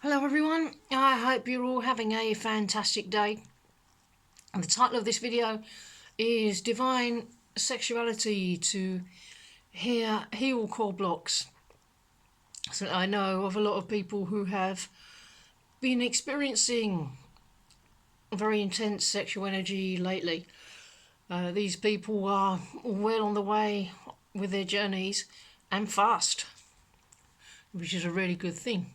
Hello everyone, I hope you're all having a fantastic day. And the title of this video is Divine Sexuality to Heal Core Blocks. So I know of a lot of people who have been experiencing very intense sexual energy lately. These people are well on the way with their journeys and fast, which is a really good thing.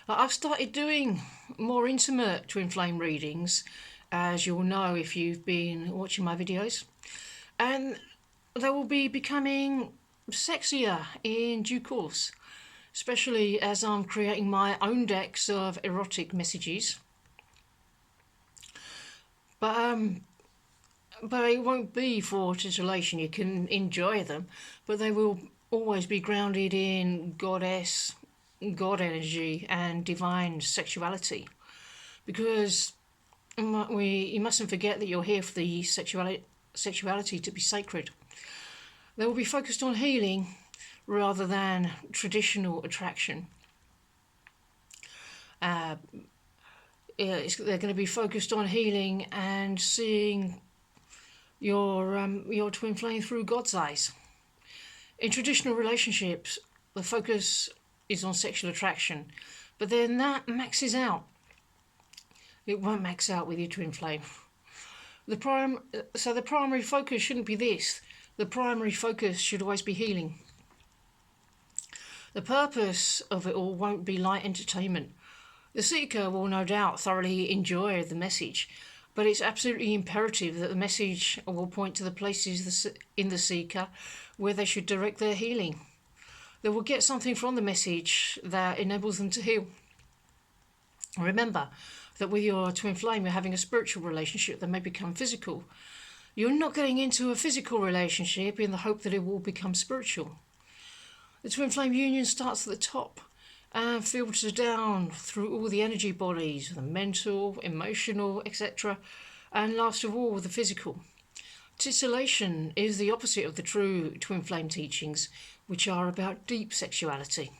I've started doing more intimate twin flame readings, as you'll know if you've been watching my videos, and they will be becoming sexier in due course, especially as I'm creating my own decks of erotic messages. But it won't be for titillation. You can enjoy them, but they will always be grounded in goddess, God energy and divine sexuality, because you mustn't forget that you're here for the sexuality to be sacred. They will be focused on healing rather than traditional attraction. They're going to be focused on healing and seeing your twin flame through God's eyes. In traditional relationships, the focus is on sexual attraction, but then that maxes out. It won't max out with your twin flame. The primary focus shouldn't be this. The primary focus should always be healing. The purpose of it all won't be light entertainment. The seeker will no doubt thoroughly enjoy the message, but it's absolutely imperative that the message will point to the places in the seeker where they should direct their healing. They will get something from the message that enables them to heal. Remember that with your twin flame, you're having a spiritual relationship that may become physical. You're not getting into a physical relationship in the hope that it will become spiritual. The twin flame union starts at the top and filters down through all the energy bodies, the mental, emotional, etc., and last of all, the physical. Titillation is the opposite of the true twin flame teachings, which are about deep sexuality.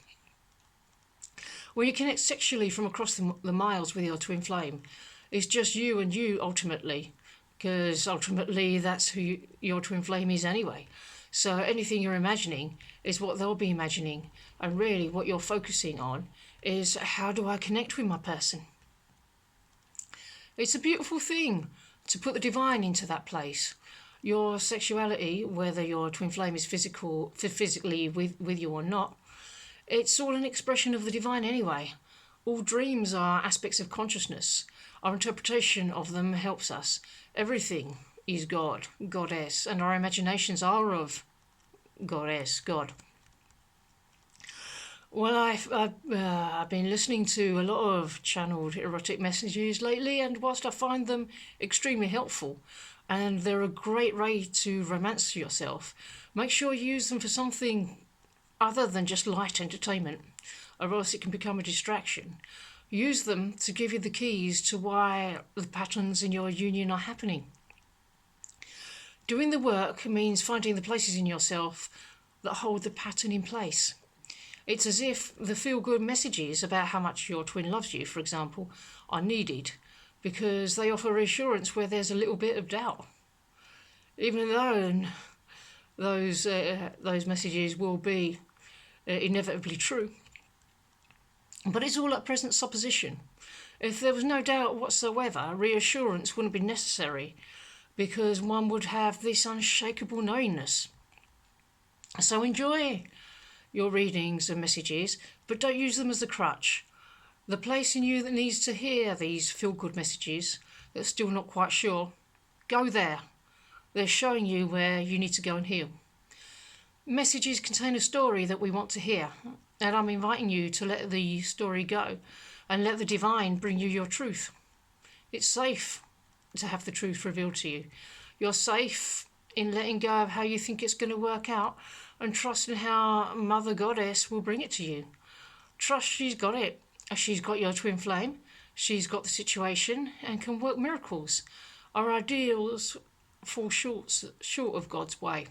When you connect sexually from across the miles with your twin flame, it's just you and you ultimately, because ultimately that's who your twin flame is anyway. So anything you're imagining is what they'll be imagining, and really what you're focusing on is, how do I connect with my person? It's a beautiful thing to put the divine into that place. Your sexuality, whether your twin flame is physically with you or not, it's all an expression of the divine anyway. All dreams are aspects of consciousness. Our interpretation of them helps us. Everything is God, goddess, and our imaginations are of goddess, God. Well, I've been listening to a lot of channeled erotic messages lately, and whilst I find them extremely helpful, and they're a great way to romance yourself, make sure you use them for something other than just light entertainment, or else it can become a distraction. Use them to give you the keys to why the patterns in your union are happening. Doing the work means finding the places in yourself that hold the pattern in place. It's as if the feel-good messages about how much your twin loves you, for example, are needed, because they offer reassurance where there's a little bit of doubt. Even though those messages will be inevitably true. But it's all at present supposition. If there was no doubt whatsoever, reassurance wouldn't be necessary, because one would have this unshakable knowingness. So enjoy your readings and messages, but don't use them as a crutch. The place in you that needs to hear these feel-good messages, that's still not quite sure, go there. They're showing you where you need to go and heal. Messages contain a story that we want to hear, and I'm inviting you to let the story go and let the divine bring you your truth. It's safe to have the truth revealed to you. You're safe in letting go of how you think it's going to work out, and trust in how Mother Goddess will bring it to you. Trust she's got it. She's got your twin flame. She's got the situation and can work miracles. Our ideals fall short of God's way.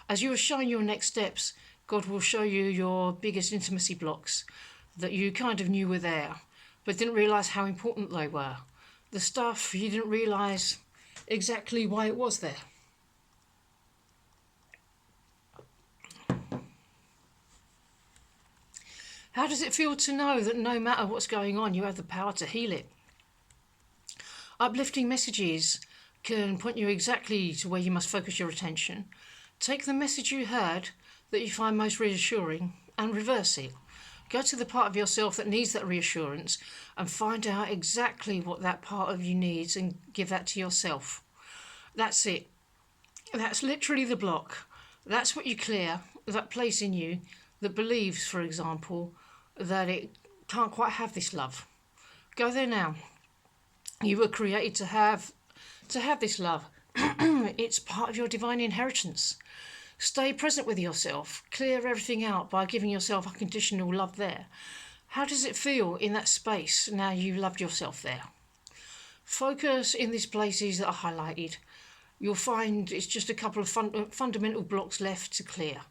As you are showing your next steps, God will show you your biggest intimacy blocks that you kind of knew were there, but didn't realise how important they were. The stuff you didn't realise exactly why it was there. How does it feel to know that no matter what's going on, you have the power to heal it? Uplifting messages can point you exactly to where you must focus your attention. Take the message you heard that you find most reassuring and reverse it. Go to the part of yourself that needs that reassurance and find out exactly what that part of you needs and give that to yourself. That's it. That's literally the block. That's what you clear, that place in you that believes, for example, that it can't quite have this love. Go there now. You were created to have this love. It's part of your divine inheritance. Stay present with yourself. Clear everything out by giving yourself unconditional love there. How does it feel in that space now you've loved yourself there? Focus in these places that are highlighted. You'll find it's just a couple of fundamental blocks left to clear.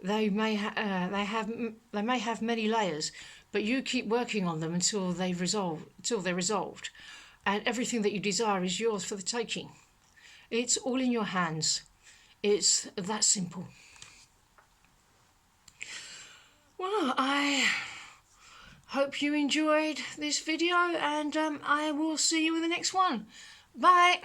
They may have many layers, but you keep working on them until they're resolved, and everything that you desire is yours for the taking. It's all in your hands. It's that simple. Well, I hope you enjoyed this video, and I will see you in the next one. Bye.